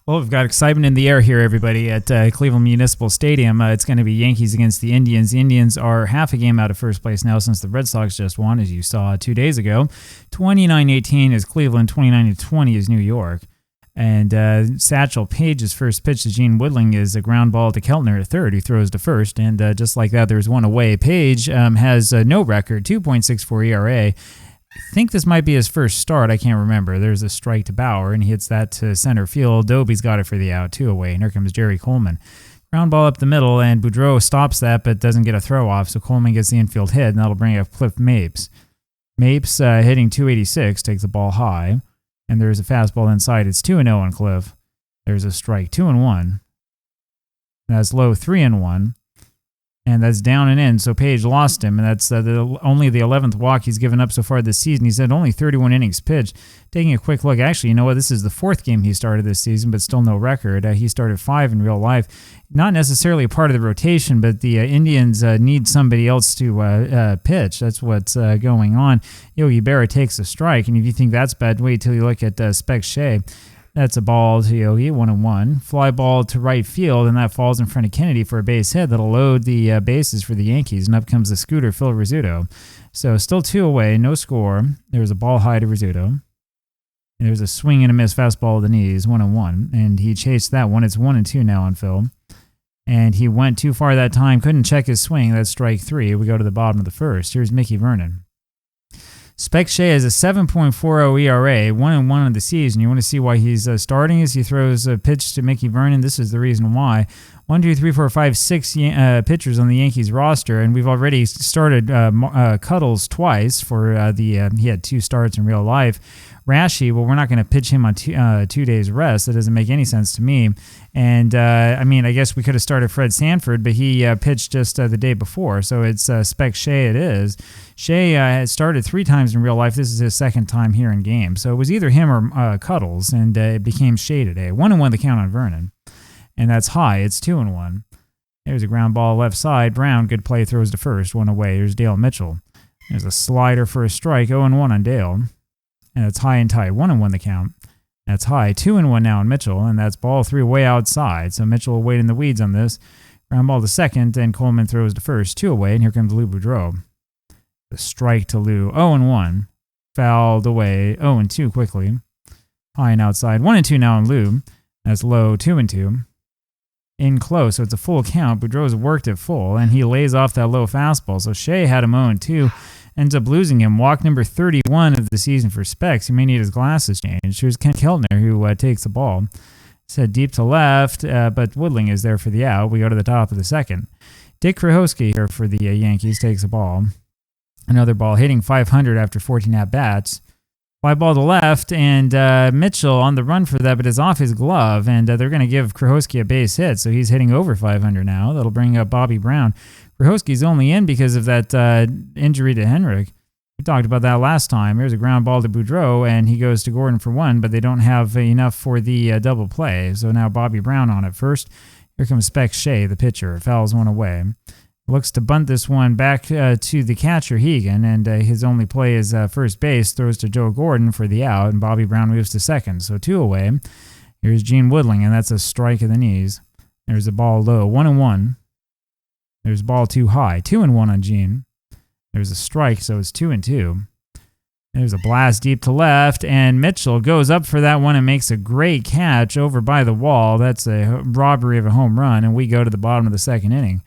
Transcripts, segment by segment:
Well, we've got excitement in the air here, everybody, at Cleveland Municipal Stadium. It's going to be Yankees against the Indians. The Indians are half a game out of first place now since the Red Sox just won, as you saw 2 days ago. 29-18 is Cleveland, 29-20 is New York. And Satchel Paige's first pitch to Gene Woodling is a ground ball to Keltner at third, who throws to first. And just like that, there's one away. Paige has no record, 2.64 ERA. I think this might be his first start. I can't remember. There's a strike to Bauer, and he hits that to center field. Dobie's got it for the out, 2 away, and here comes Jerry Coleman. Ground ball up the middle, and Boudreau stops that but doesn't get a throw off, so Coleman gets the infield hit, and that'll bring up Cliff Mapes. Mapes hitting 286, takes the ball high, and there's a fastball inside. It's 2-0 on Cliff. There's a strike, 2-1. That's low, 3-1. And that's down and in, so Paige lost him, and that's only the 11th walk he's given up so far this season. He's had only 31 innings pitched. Taking a quick look, actually, you know what? This is the 4th game he started this season, but still no record. He started 5 in real life. Not necessarily a part of the rotation, but the Indians need somebody else to pitch. That's what's going on. Yogi Berra takes a strike, and if you think that's bad, wait till you look at Spec Shea. That's a ball to Yogi, 1-1. Fly ball to right field, and that falls in front of Kennedy for a base hit. That'll load the bases for the Yankees, and up comes the scooter, Phil Rizzuto. So still 2 away, no score. There's a ball high to Rizzuto. And there's a swing and a miss fastball to the knees, 1-1. And he chased that one. It's 1-2 now on Phil. And he went too far that time, couldn't check his swing. That's strike 3. We go to the bottom of the first. Here's Mickey Vernon. Spec Shea has a 7.40 ERA, 1-1 of the season. You want to see why he's starting as he throws a pitch to Mickey Vernon. This is the reason why. 1, 2, 3, 4, 5, 6 pitchers on the Yankees roster, and we've already started Cuddles twice for he had 2 starts in real life. Rashi, well, we're not going to pitch him on 2 days rest. That doesn't make any sense to me. And, I guess we could have started Fred Sanford, but he pitched just the day before. So it's Spec Shea it is. Shea had started 3 times in real life. This is his 2nd time here in game. So it was either him or Cuddles, and it became Shea today. 1-1 the count on Vernon. And that's high. It's 2-1. There's a ground ball left side. Brown, good play, throws to first. 1 away. There's Dale Mitchell. There's a slider for a strike. 0-1 on Dale. And it's high and tight. 1-1 the count. That's high. 2-1 now on Mitchell, and that's ball 3 way outside. So Mitchell will wait in the weeds on this. Ground ball to second, and Coleman throws to first. 2 away, and here comes Lou Boudreau. The strike to Lou. 0-1. Fouled away. 0-2 quickly. High and outside. 1-2 now on Lou. That's low. 2-2. In close, so it's a full count. Boudreau's worked it full, and he lays off that low fastball. So Shea had him 0-2. Ends up losing him. Walk number 31 of the season for Specs. He may need his glasses changed. Here's Ken Keltner, who takes the ball. Said deep to left, but Woodling is there for the out. We go to the top of the second. Dick Krahowski here for the Yankees takes the ball. Another ball hitting 500 after 14 at-bats. Fly ball to left, and Mitchell on the run for that, but is off his glove, and they're going to give Krahowski a base hit, so he's hitting over 500 now. That'll bring up Bobby Brown. Krahowski's only in because of that injury to Henrik. We talked about that last time. Here's a ground ball to Boudreau, and he goes to Gordon for 1, but they don't have enough for the double play, so now Bobby Brown on it first. Here comes Spec Shea, the pitcher. Fouls 1 away. Looks to bunt this one back to the catcher, Hegan, and his only play is first base, throws to Joe Gordon for the out, and Bobby Brown moves to second, so 2 away. Here's Gene Woodling, and that's a strike of the knees. There's a ball low, 1-1. There's ball too high, 2-1 on Gene. There's a strike, so it's 2-2. There's a blast deep to left, and Mitchell goes up for that one and makes a great catch over by the wall. That's a robbery of a home run, and we go to the bottom of the second inning.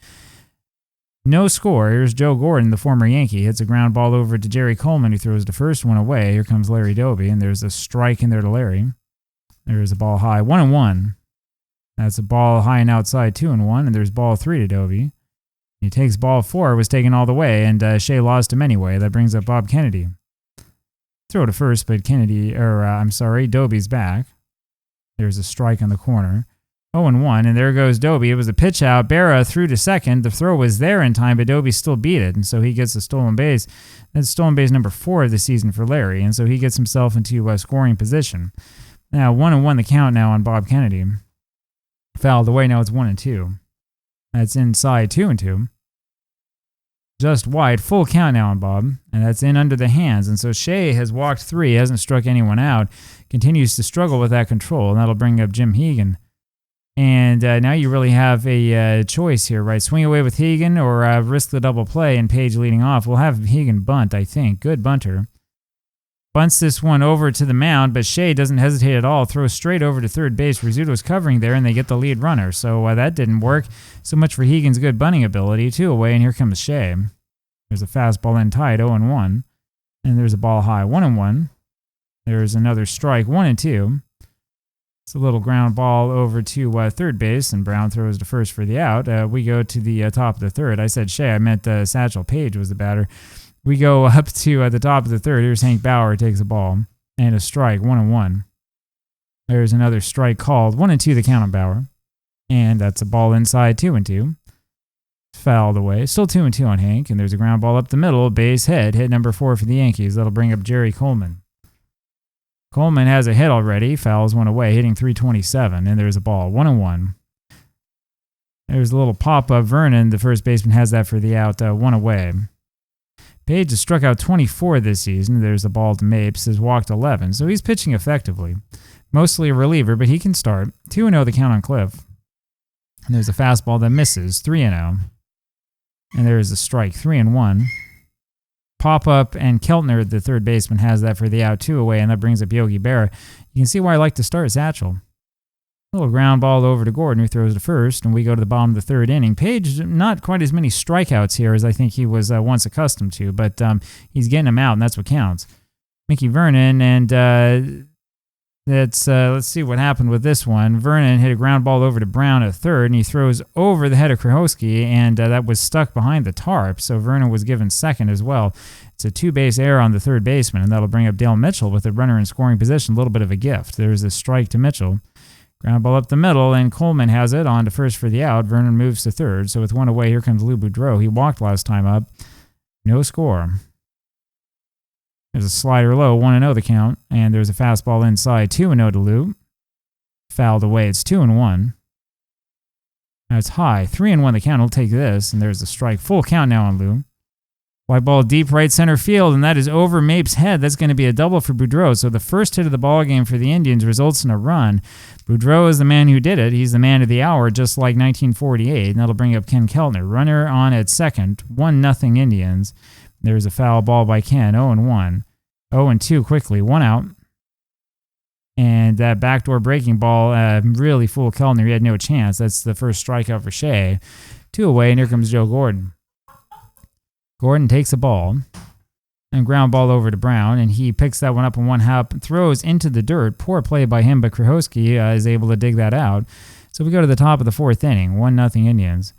No score. Here's Joe Gordon, the former Yankee. Hits a ground ball over to Jerry Coleman, who throws the first one away. Here comes Larry Doby, and there's a strike in there to Larry. There's a ball high, 1-1. That's a ball high and outside, 2-1, and there's ball 3 to Doby. He takes ball 4, was taken all the way, and Shea lost him anyway. That brings up Bob Kennedy. Throw to first, but Doby's back. There's a strike on the corner. 0-1, and there goes Doby. It was a pitch out. Berra threw to second. The throw was there in time, but Doby still beat it, and so he gets a stolen base. That's stolen base number 4 of the season for Larry, and so he gets himself into scoring position. Now, 1-1 the count now on Bob Kennedy. Fouled away. Now it's 1-2. That's inside, 2-2. just wide. Full count now on Bob, and that's in under the hands. And so Shea has walked 3, hasn't struck anyone out, continues to struggle with that control, and that'll bring up Jim Hegan. And now you really have a choice here, right? Swing away with Hegan or risk the double play and Paige leading off. We'll have Hegan bunt, I think. Good bunter. Bunts this one over to the mound, but Shea doesn't hesitate at all. Throws straight over to third base. Rizzuto's covering there, and they get the lead runner. So that didn't work. So much for Hegan's good bunting ability. 2 away, and here comes Shea. There's a fastball in tied, 0-1. And there's a ball high, 1-1. There's another strike, 1-2. It's a little ground ball over to third base, and Brown throws to first for the out. We go to the top of the third. I said Shea, I meant Satchel Paige was the batter. We go up to the top of the third. Here's Hank Bauer, takes a ball, and a strike, 1-1. There's another strike called, 1-2 the count on Bauer. And that's a ball inside, 2-2. Fouled away. Still 2-2 on Hank, and there's a ground ball up the middle, base hit, hit number 4 for the Yankees. That'll bring up Jerry Coleman. Coleman has a hit already, fouls one away, hitting .327, and there's a ball, 1-1. There's a little pop-up. Vernon, the first baseman, has that for the out, 1 away. Paige has struck out 24 this season. There's a ball to Mapes, has walked 11, so he's pitching effectively. Mostly a reliever, but he can start. 2-0 the count on Cliff. And there's a fastball that misses, 3-0. And there's a strike, 3-1. Pop-up, and Keltner, the third baseman, has that for the out, 2 away, and that brings up Yogi Berra. You can see why I like to start Satchel. A little ground ball over to Gordon, who throws to first, and we go to the bottom of the third inning. Paige, not quite as many strikeouts here as I think he was once accustomed to, but he's getting them out, and that's what counts. Mickey Vernon, and let's see what happened with this one. Vernon hit a ground ball over to Brown at third, and he throws over the head of Krajewski, and that was stuck behind the tarp, so Vernon was given second as well. It's a 2-base error on the third baseman, and that'll bring up Dale Mitchell with a runner in scoring position. A little bit of a gift. There's a strike to Mitchell. Ground ball up the middle, and Coleman has it on to first for the out. Vernon moves to third, so with 1 away, here comes Lou Boudreau. He walked last time up. No score. There's a slider low, 1-0 the count, and there's a fastball inside, 2-0 to Lou. Fouled away, it's 2-1. Now it's high, 3-1 the count. He'll take this, and there's a strike. Full count now on Lou. White ball deep right center field, and that is over Mapes' head. That's going to be a double for Boudreau. So the first hit of the ballgame for the Indians results in a run. Boudreau is the man who did it. He's the man of the hour, just like 1948, and that'll bring up Ken Keltner. Runner on at second, 1-0 Indians. There's a foul ball by Ken, 0-1. 0-2 quickly, 1 out. And that backdoor breaking ball really fooled Keltner. He had no chance. That's the first strikeout for Shea. 2 away, and here comes Joe Gordon. Gordon takes a ball and ground ball over to Brown, and he picks that one up in one hop and throws into the dirt. Poor play by him, but Krajewski is able to dig that out. So we go to the top of the fourth inning, 1-0 Indians.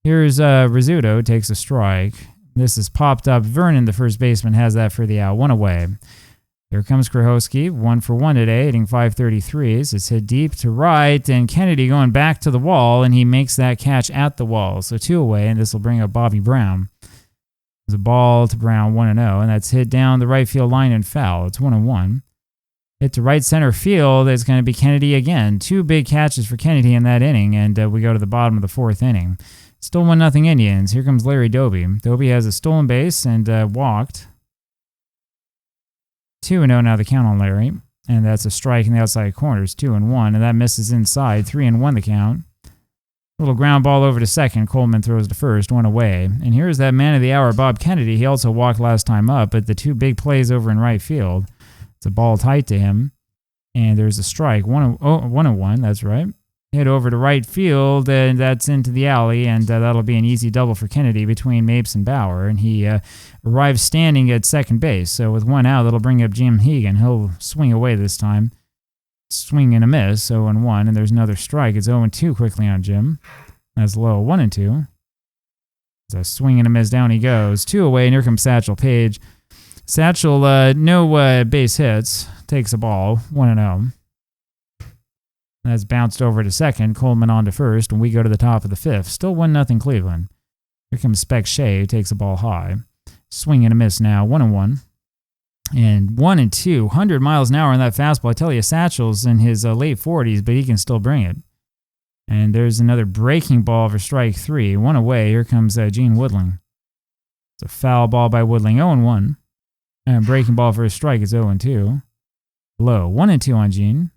Here's Rizzuto, takes a strike. This is popped up. Vernon, the first baseman, has that for the out, 1 away. Here comes Krajewski, 1 for 1 today, hitting .533s. It's hit deep to right, and Kennedy going back to the wall, and he makes that catch at the wall. So 2 away, and this will bring up Bobby Brown. There's a ball to Brown, 1-0, and that's hit down the right field line and foul. It's 1-1. Hit to right center field. It's going to be Kennedy again. 2 big catches for Kennedy in that inning, and we go to the bottom of the fourth inning. Still 1-0 Indians. Here comes Larry Doby. Doby has a stolen base and walked. 2-0 now the count on Larry, and that's a strike in the outside corners, 2-1, and that misses inside, 3-1 the count. Little ground ball over to second. Coleman throws to first, 1 away. And here's that man of the hour, Bob Kennedy. He also walked last time up, but the 2 big plays over in right field. It's a ball tight to him. And there's a strike, 1-1, that's right. Hit over to right field, and that's into the alley, and that'll be an easy double for Kennedy between Mapes and Bauer. And he arrives standing at second base. So with 1 out, that'll bring up Jim Hegan. He'll swing away this time. Swing and a miss, 0-1, and there's another strike. It's 0-2 quickly on Jim. That's low, 1-2. It's a swing and a miss, down he goes. 2 away, and here comes Satchel Paige. Satchel, no base hits, takes a ball, 1-0. That's bounced over to second, Coleman on to first, and we go to the top of the fifth. Still 1-0 Cleveland. Here comes Spec Shea, who takes a ball high. Swing and a miss now, 1-1. And 1-2, 100 miles an hour on that fastball. I tell you, Satchel's in his late 40s, but he can still bring it. And there's another breaking ball for strike 3. 1 away. Here comes Gene Woodling. It's a foul ball by Woodling, 0-1. And breaking ball for a strike is 0-2. Low, 1-2 on Gene.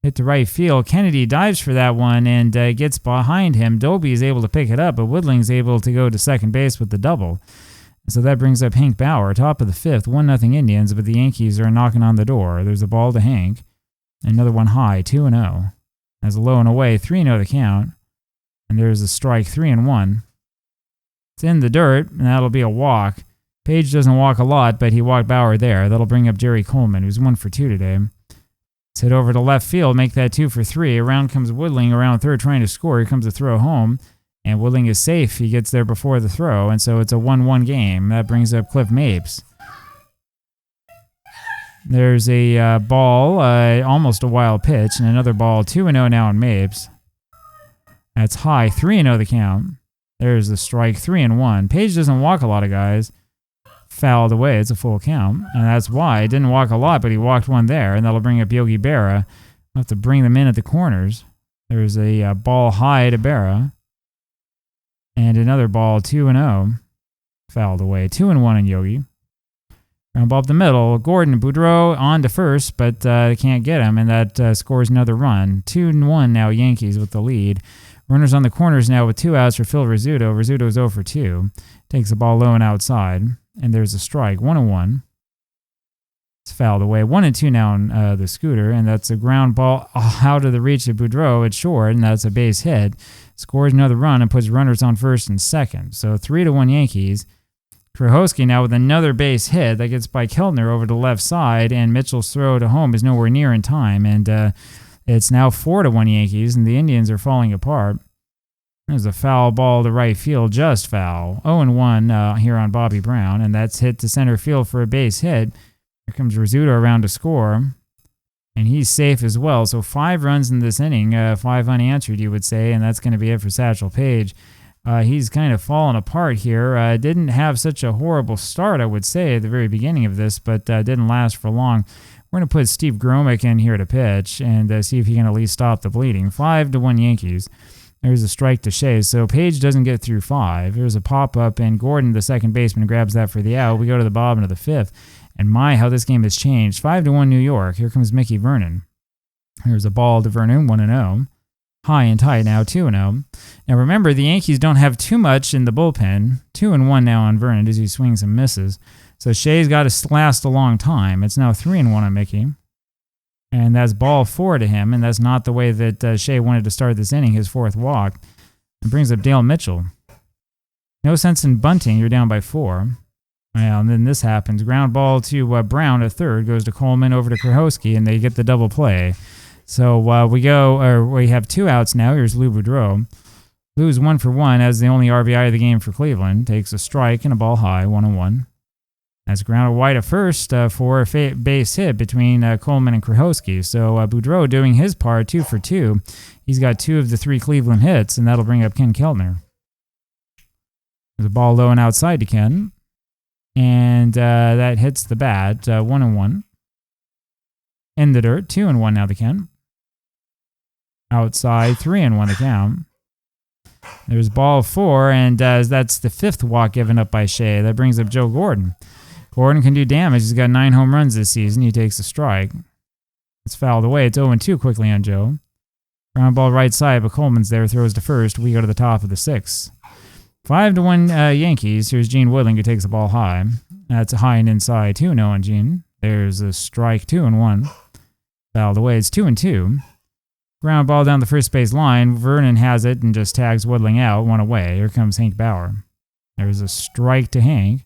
Hit to right field. Kennedy dives for that one and gets behind him. Doby is able to pick it up, but Woodling's able to go to second base with the double. So that brings up Hank Bauer, top of the fifth, 1-0 Indians, but the Yankees are knocking on the door. There's a ball to Hank. Another one high, 2-0. As a low and away, 3-0 the count. And there's a strike, 3-1. It's in the dirt, and that'll be a walk. Paige doesn't walk a lot, but he walked Bauer there. That'll bring up Jerry Coleman, who's 1 for 2 today. Let's hit over to left field, make that 2 for 3. Around comes Woodling around third trying to score. Here comes a throw home, and Woodling is safe. He gets there before the throw, and so it's a 1-1 game. That brings up Cliff Mapes. There's a ball, almost a wild pitch, and another ball, 2-0 now in Mapes. That's high, 3-0 the count. There's the strike, 3-1. Paige doesn't walk a lot of guys. Fouled away, it's a full count. And that's why. He didn't walk a lot, but he walked one there, and that'll bring up Yogi Berra. We'll have to bring them in at the corners. There's a ball high to Berra. And another ball, 2-0. Fouled away, 2-1 on Yogi. Ground ball up the middle. Gordon, Boudreau on to first, but they can't get him, and that scores another run. 2-1 now, Yankees with the lead. Runners on the corners now with 2 outs for Phil Rizzuto. Rizzuto's 0 for 2. Takes the ball low and outside. And there's a strike, 1-1. It's fouled away. 1-2 now on the scooter, and that's a ground ball out of the reach of Boudreau. It's short, and that's a base hit. Scores another run and puts runners on first and second. So 3-1 Yankees. Krajewski now with another base hit that gets by Keltner over to left side, and Mitchell's throw to home is nowhere near in time. And it's now 4-1 Yankees, and the Indians are falling apart. There's a foul ball to right field, just foul. 0-1 here on Bobby Brown, and that's hit to center field for a base hit. Here comes Rizzuto around to score, and he's safe as well. So 5 runs in this inning, 5 unanswered, you would say, and that's going to be it for Satchel Paige. He's kind of fallen apart here. Didn't have such a horrible start, I would say, at the very beginning of this, but didn't last for long. We're going to put Steve Gromick in here to pitch and see if he can at least stop the bleeding. 5-1 Yankees. There's a strike to Shea, so Paige doesn't get through 5. There's a pop-up, and Gordon, the second baseman, grabs that for the out. We go to the bottom of the 5th, and my, how this game has changed. 5-1 New York. Here comes Mickey Vernon. Here's a ball to Vernon, 1-0. High and tight now, 2-0. Now remember, the Yankees don't have too much in the bullpen. 2-1 now on Vernon as he swings and misses. So Shea's got to last a long time. It's now 3-1 on Mickey. And that's ball 4 to him, and that's not the way that Shea wanted to start this inning, his 4th walk. It brings up Dale Mitchell. No sense in bunting, you're down by 4. Well, and then this happens. Ground ball to Brown at third, goes to Coleman over to Krajewski, and they get the double play. So we have 2 outs now. Here's Lou Boudreau. Lou's 1 for 1 as the only RBI of the game for Cleveland. Takes a strike and a ball high, 1-1. That's grounded wide at first for a base hit between Coleman and Krajewski. So Boudreau doing his part, 2 for 2. He's got 2 of the 3 Cleveland hits, and that'll bring up Ken Keltner. There's a ball low and outside to Ken. And that hits the bat, 1-1. In the dirt, 2-1 now to Ken. Outside, 3-1 the count. There's ball 4, and that's the 5th walk given up by Shea. That brings up Joe Gordon. Gordon can do damage. He's got 9 home runs this season. He takes a strike. It's fouled away. It's 0-2 quickly on Joe. Ground ball right side, but Coleman's there, throws to first. We go to the top of the 6th. 5-1 Yankees. Here's Gene Woodling, who takes the ball high. That's a high and inside. 2-0 on Gene. There's a strike, 2-1. Fouled away. It's 2-2. Ground ball down the first base line. Vernon has it and just tags Woodling out, 1 away. Here comes Hank Bauer. There's a strike to Hank.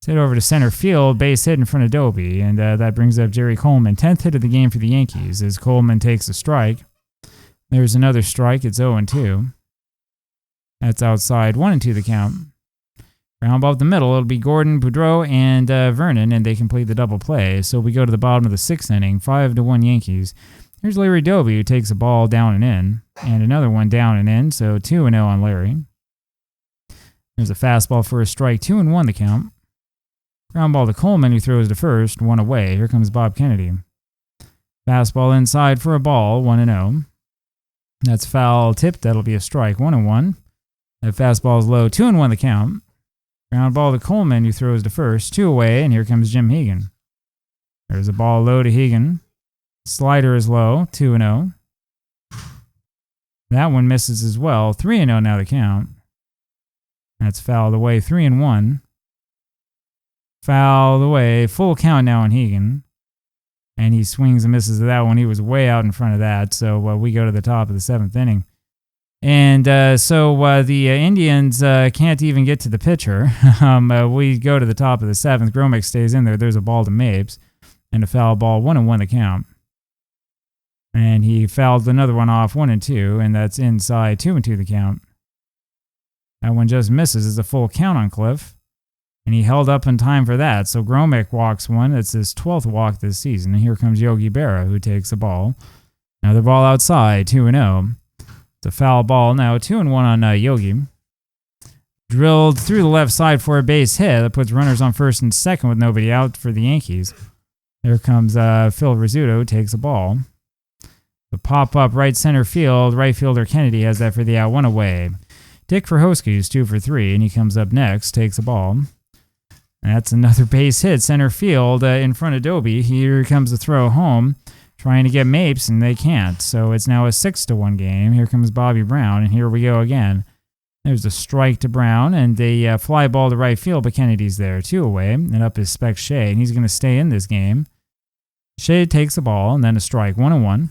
It's hit over to center field, base hit in front of Doby, and that brings up Jerry Coleman. 10th hit of the game for the Yankees as Coleman takes a strike. There's another strike. It's 0-2. That's outside, 1-2 the count. Ground ball up the middle. It'll be Gordon, Boudreau, and Vernon, and they complete the double play. So we go to the bottom of the 6th inning, 5-1 Yankees. Here's Larry Doby, who takes a ball down and in, and another one down and in, so 2-0 on Larry. There's a fastball for a strike, 2-1 the count. Ground ball to Coleman, who throws to first, 1 away. Here comes Bob Kennedy. Fastball inside for a ball, 1-0. That's foul tipped. That'll be a strike, 1-1. That fastball is low, 2-1 the count. Ground ball to Coleman, who throws to first. 2 away, and here comes Jim Hegan. There's a ball low to Hegan. Slider is low, 2-0. That one misses as well. 3-0 now the count. That's fouled away, 3-1. Fouled away, full count now on Hegan. And he swings and misses that one. He was way out in front of that, so we go to the top of the 7th inning. And so the Indians can't even get to the pitcher. We go to the top of the 7th. Gromick stays in there. There's a ball to Mapes. And a foul ball, 1-1 the count. And he fouled another one off, 1-2, and that's inside, 2-2 the count. That one just misses. It's a full count on Cliff. And he held up in time for that. So Gromick walks one. That's his 12th walk this season. And here comes Yogi Berra, who takes the ball. Another ball outside, 2-0. It's a foul ball now, 2-1 on Yogi. Drilled through the left side for a base hit. That puts runners on first and second with nobody out for the Yankees. There comes Phil Rizzuto, takes the ball. The pop-up right center field. Right fielder Kennedy has that for the out, 1 away. Dick Verhosky's 2 for 3, and he comes up next, takes the ball. That's another base hit, center field in front of Doby. Here comes the throw home, trying to get Mapes, and they can't. So it's now a 6-1 game. Here comes Bobby Brown, and here we go again. There's a strike to Brown, and a fly ball to right field, but Kennedy's there, 2 away, and up is Spec Shea, and he's going to stay in this game. Shea takes the ball, and then a strike, 1-1.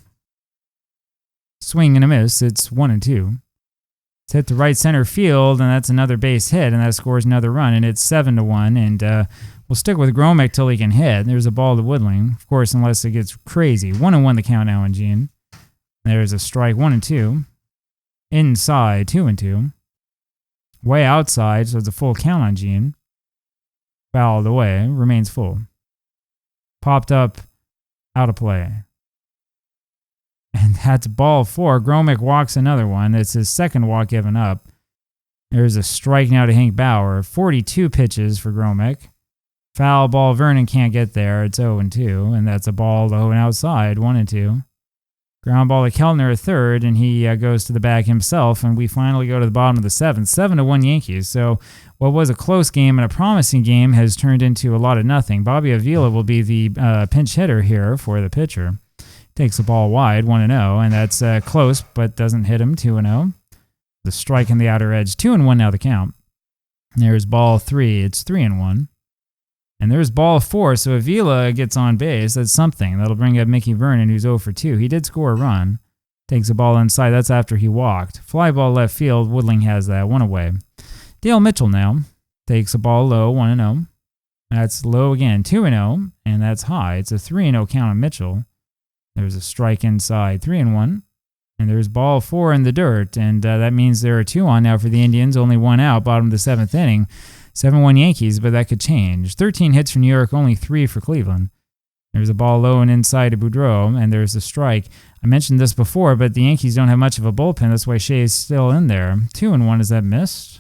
Swing and a miss, it's 1-2. It's hit to right center field, and that's another base hit, and that scores another run, and it's 7-1, and we'll stick with Gromick till he can hit. There's a ball to Woodling, of course, unless it gets crazy. 1-1 the count now on Gene. There's a strike, 1-2. Inside, 2-2. Way outside, so it's a full count on Gene. Fouled away, remains full. Popped up, out of play. And that's ball 4. Gromick walks another one. It's his second walk given up. There's a strike now to Hank Bauer. 42 pitches for Gromick. Foul ball. Vernon can't get there. It's 0-2. And that's a ball low and outside. 1-2. Ground ball to Keltner at third. And he goes to the bag himself. And we finally go to the bottom of the 7th. 7-1 Yankees. So what was a close game and a promising game has turned into a lot of nothing. Bobby Avila will be the pinch hitter here for the pitcher. Takes the ball wide, 1-0, and that's close, but doesn't hit him, 2-0. The strike in the outer edge, 2-1 now the count. There's ball 3, it's 3-1. And there's ball 4, so Avila gets on base. That's something. That'll bring up Mickey Vernon, who's 0 for 2. He did score a run. Takes the ball inside. That's after he walked. Fly ball left field. Woodling has that, 1 away. Dale Mitchell now takes the ball low, 1-0. That's low again, 2-0, and that's high. It's a 3-0 count on Mitchell. There's a strike inside, 3-1. And there's ball 4 in the dirt, and that means there are 2 on now for the Indians, only 1 out, bottom of the 7th inning. 7-1 Yankees, but that could change. 13 hits for New York, only 3 for Cleveland. There's a ball low and inside to Boudreau, and there's a strike. I mentioned this before, but the Yankees don't have much of a bullpen. That's why Shea's still in there. 2-1, is that missed?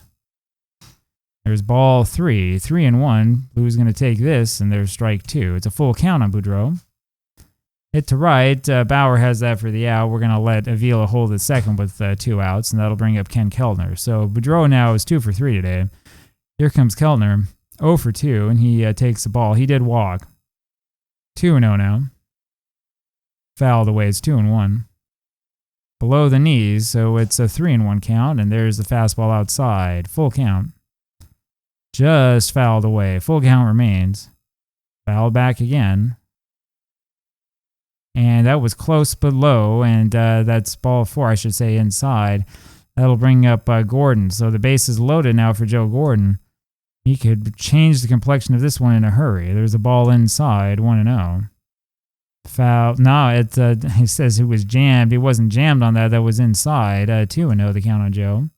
There's ball 3, 3-1. Lou's going to take this, and there's strike 2. It's a full count on Boudreau. Hit to right. Bauer has that for the out. We're going to let Avila hold it second with 2 outs, and that'll bring up Ken Keltner. So Boudreau now is 2 for 3 today. Here comes Keltner, 0 for 2, and he takes the ball. He did walk. 2-0 now. Fouled away. It's 2-1. Below the knees, so it's a 3-1 count, and there's the fastball outside. Full count. Just fouled away. Full count remains. Fouled back again. And that was close but low, and that's ball 4, I should say, inside. That'll bring up Gordon. So the base is loaded now for Joe Gordon. He could change the complexion of this one in a hurry. There's a ball inside, 1-0. Foul. No, he says it was jammed. He wasn't jammed on that. That was inside. 2-0 the count on Joe.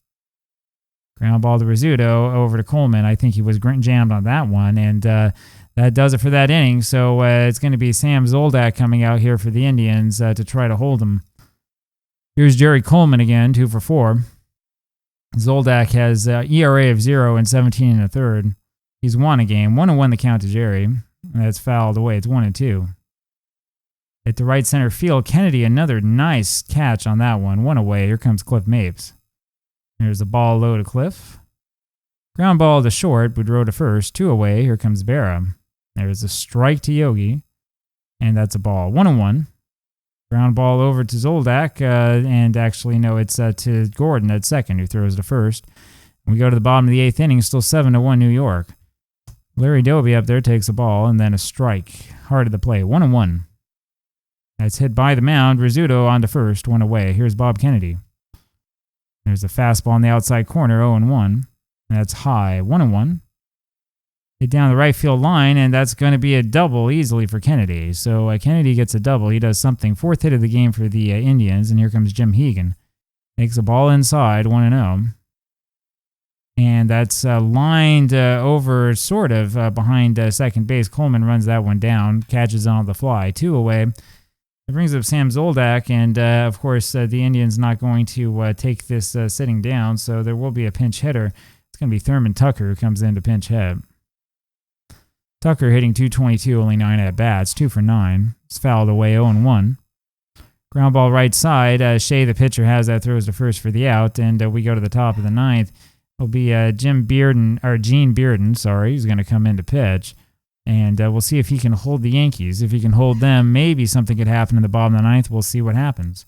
Ground ball to Rizzuto over to Coleman. I think he was jammed on that one, and that does it for that inning. So it's going to be Sam Zoldak coming out here for the Indians to try to hold him. Here's Jerry Coleman again, 2 for 4. Zoldak has ERA of 0 and 17 1/3. He's won a game. 1-1 the count to Jerry. And that's fouled away. It's 1-2. At the right center field, Kennedy, another nice catch on that one. 1 away. Here comes Cliff Mapes. There's the ball low to Cliff. Ground ball to short, Boudreau to first, 2 away. Here comes Berra. There's a strike to Yogi, and that's a ball. 1-1. Ground ball over to Zoldak, and actually, no, it's to Gordon at second, who throws to first. We go to the bottom of the 8th inning, still 7-1 New York. Larry Doby up there takes a ball, and then a strike. Hard at the plate. 1-1. That's hit by the mound. Rizzuto on to first, 1 away. Here's Bob Kennedy. There's a fastball in the outside corner, 0-1. That's high. 1-1. Hit down the right field line, and that's going to be a double easily for Kennedy. So Kennedy gets a double. He does something. 4th hit of the game for the Indians, and here comes Jim Hegan. Takes a ball inside, 1-0. And that's lined over sort of behind second base. Coleman runs that one down, catches on the fly. 2 away. It brings up Sam Zoldak, and of course the Indians not going to take this sitting down, so there will be a pinch hitter. It's going to be Thurman Tucker who comes in to pinch hit. Tucker hitting .222, only 9 at-bats, 2 for 9. It's fouled away, 0-1. Ground ball right side. Shea, the pitcher, has that, throws to first for the out, and we go to the top of the 9th. It'll be Gene Bearden, sorry. He's going to come in to pitch, and we'll see if he can hold the Yankees. If he can hold them, maybe something could happen in the bottom of the 9th. We'll see what happens.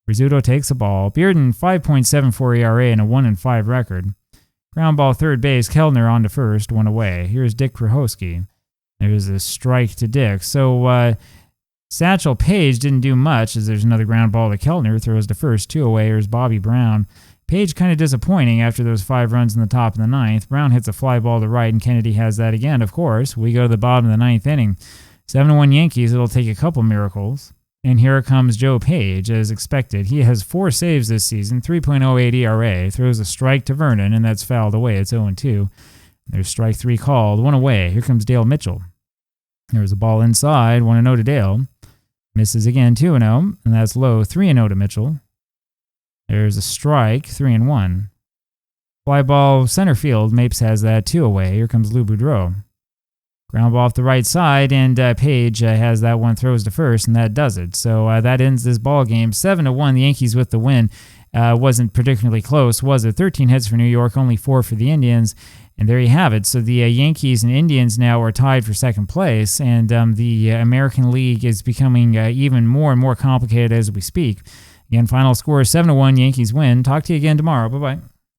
Rizzuto takes the ball. Bearden, 5.74 ERA and a 1-5 record. Ground ball third base. Kellner on to first, 1 away. Here's Dick Krahowski. There's a strike to Dick. So Satchel Paige didn't do much, as there's another ground ball to Kellner. Throws to first, 2 away. Here's Bobby Brown. Paige kind of disappointing after those 5 runs in the top of the 9th. Brown hits a fly ball to right, and Kennedy has that again, of course. We go to the bottom of the 9th inning. 7-1 Yankees. It'll take a couple miracles. And here comes Joe Page, as expected. He has 4 saves this season, 3.08 ERA. Throws a strike to Vernon, and that's fouled away. It's 0-2. There's strike 3 called. 1 away. Here comes Dale Mitchell. There's a ball inside. 1-0 to Dale. Misses again, 2-0. And that's low. 3-0 to Mitchell. There's a strike, 3-1. Fly ball center field. Mapes has that, 2 away. Here comes Lou Boudreau. Ground ball off the right side, and Page has that one, throws to first, and that does it. So that ends this ball game. 7-1, the Yankees with the win. Wasn't particularly close, was it? 13 hits for New York, only 4 for the Indians. And there you have it. So the Yankees and Indians now are tied for second place, and the American League is becoming even more and more complicated as we speak. Again, final score is 7-1, Yankees win. Talk to you again tomorrow. Bye-bye.